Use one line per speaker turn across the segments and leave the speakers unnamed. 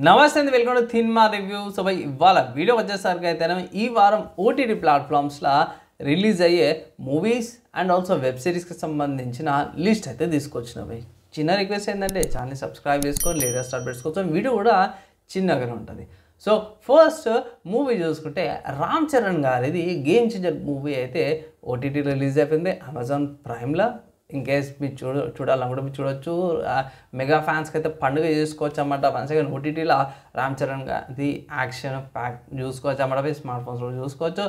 నమస్తే అండి, welcome to cinema review. So by ఇవాళ వీడియో వచ్చేసరికి అయితే ఈ వారం ఓటీటీ ప్లాట్ఫామ్స్లో రిలీజ్ అయ్యే మూవీస్ అండ్ ఆల్సో వెబ్ సిరీస్కి సంబంధించిన లిస్ట్ అయితే తీసుకొచ్చినవి. చిన్న రిక్వెస్ట్ ఏంటంటే ఛానల్ని సబ్స్క్రైబ్ చేసుకొని లేటెస్ట్ అప్డేట్స్ కోసం వీడియో కూడా చిన్నగానే ఉంటుంది. సో ఫస్ట్ మూవీ చూసుకుంటే రామ్ చరణ్ గారిది గేమ్ చేంజర్ మూవీ అయితే ఓటీటీ రిలీజ్ అయిపోయింది అమెజాన్ ప్రైమ్లో. ఇన్కేస్ మీరు చూడాలనుకుంటే మీరు చూడొచ్చు. మెగా ఫ్యాన్స్కి అయితే పండుగ చేసుకోవచ్చు అన్నమాట. వన్స్ అగైన్ ఓటీటీలో రామ్ చరణ్ గారి యాక్షన్ ప్యాక్ చూసుకోవచ్చు అన్నమాట. స్మార్ట్ ఫోన్స్లో చూసుకోవచ్చు.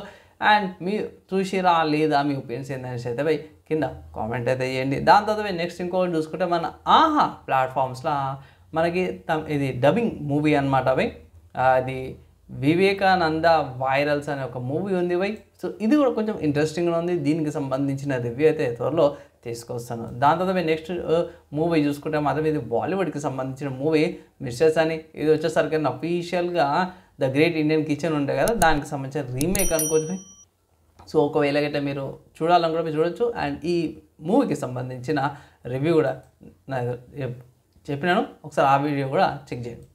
అండ్ మీరు చూసిరా లేదా మీ ఒపీనియన్స్ ఏంటనేసి అయితే పోయి కింద కామెంట్ అయితే చేయండి. దాని తర్వాత నెక్స్ట్ ఇంకోటి చూసుకుంటే మన ఆహా ప్లాట్ఫామ్స్లో మనకి ఇది డబ్బింగ్ మూవీ అనమాట. అవి అది వివేకానంద వైరల్స్ అనే ఒక మూవీ ఉంది బై. సో ఇది కూడా కొంచెం ఇంట్రెస్టింగ్గా ఉంది. దీనికి సంబంధించిన రివ్యూ అయితే త్వరలో తీసుకొస్తాను. దాని తర్వాత నెక్స్ట్ మూవీ చూసుకుంటే మాత్రం ఇది బాలీవుడ్కి సంబంధించిన మూవీ మిస్టర్స్ అని. ఇది వచ్చేసరికి అఫీషియల్గా ద గ్రేట్ ఇండియన్ కిచెన్ ఉంటాయి కదా, దానికి సంబంధించిన రీమేక్ అనుకోవచ్చు. సో ఒకవేళ గట్రా మీరు చూడాలనుకుంటే మీరు చూడొచ్చు. అండ్ ఈ మూవీకి సంబంధించిన రివ్యూ కూడా చెప్పినాను, ఒకసారి ఆ వీడియో కూడా చెక్ చేయండి.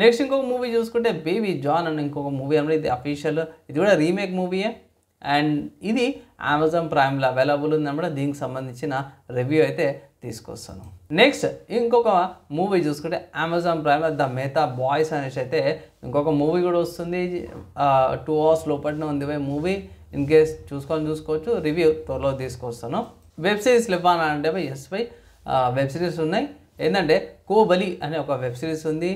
నెక్స్ట్ ఇంకొక మూవీ చూసుకుంటే బేబీ జాన్ అని ఇంకొక మూవీ అన్నమాట. ఇది అఫీషియల్, ఇది కూడా రీమేక్ మూవీయే. అండ్ ఇది అమెజాన్ ప్రైమ్లో అవైలబుల్ ఉందన్నమాట. దీనికి సంబంధించిన రివ్యూ అయితే తీసుకొస్తాను. నెక్స్ట్ ఇంకొక మూవీ చూసుకుంటే అమెజాన్ ప్రైమ్లో ద మెహతా బాయ్స్ అనేసి అయితే ఇంకొక మూవీ కూడా వస్తుంది. 2 hours లోపలనే ఉంది మూవీ. ఇన్ కేస్ చూసుకోవచ్చు. రివ్యూ త్వరలో తీసుకొస్తాను. వెబ్ సిరీస్లు ఇవ్వాలంటే ఎస్ బై వెబ్ సిరీస్ ఉన్నాయి. ఏంటంటే కోబలి అనే ఒక వెబ్ సిరీస్ ఉంది,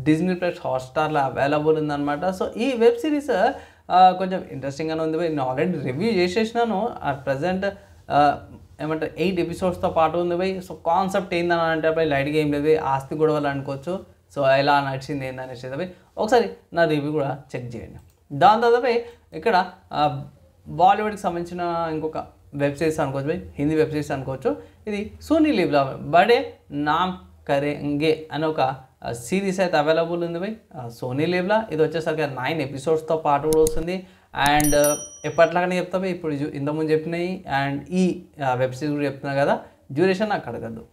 డిజ్నీ ప్లస్ హాట్స్టార్లో అవైలబుల్ ఉందన్నమాట. సో ఈ వెబ్ సిరీస్ కొంచెం ఇంట్రెస్టింగ్గానే ఉంది. నేను ఆల్రెడీ రివ్యూ చేసేసినాను. ప్రజెంట్ ఏమంటారు 8 episodes పాటు ఉంది బై. సో కాన్సెప్ట్ ఏందని అంటే బై లైట్గా ఏం లేదు, ఆస్తి గొడవలు అనుకోవచ్చు. సో ఎలా నడిచింది ఏందనేసి బై ఒకసారి నా రివ్యూ కూడా చెక్ చేయండి. దాని తర్వాత ఇక్కడ బాలీవుడ్కి సంబంధించిన ఇంకొక వెబ్ సిరీస్ అనుకోవచ్చు బై, హిందీ వెబ్ సిరీస్ అనుకోవచ్చు. ఇది సోనీ లీవ్లో బడే నామ్ కరేంగే అనే ఒక సిరీస్ అయితే అవైలబుల్ ఉంది బై సోనీ లీవ్లో. ఇది వచ్చేసరికి 9 episodes పాటు కూడా వస్తుంది. అండ్ ఎప్పట్లాగానే చెప్తా బై, ఇప్పుడు ఇంతకుముందు చెప్పినాయి అండ్ ఈ వెబ్ సిరీస్ కూడా చెప్తున్నా కదా, డ్యూరేషన్ నాకు అడగద్దు.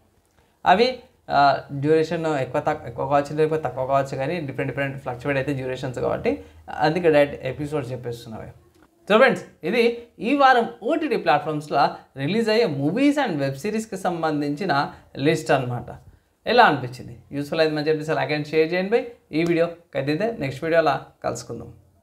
అవి డ్యూరేషన్ ఎక్కువ కావచ్చు, లేకపోతే తక్కువ కావచ్చు, కానీ డిఫరెంట్ ఫ్లక్చువేట్ అయితే డ్యూరేషన్స్ కాబట్టి అందుకే డైరెక్ట్ ఎపిసోడ్స్ చెప్పేస్తున్నాయి. సో ఫ్రెండ్స్, ఇది ఈ వారం ఓటీటీ ప్లాట్ఫామ్స్లో రిలీజ్ అయ్యే మూవీస్ అండ్ వెబ్ సిరీస్కి సంబంధించిన లిస్ట్ అనమాట. ఎలా అనిపించింది? యూస్ఫుల్ అయితే మంచి అనిపిస్తే లైక్ అండ్ షేర్ చేయండి బై. ఈ వీడియో కట్టితే నెక్స్ట్ వీడియోలో కలుసుకుందాం.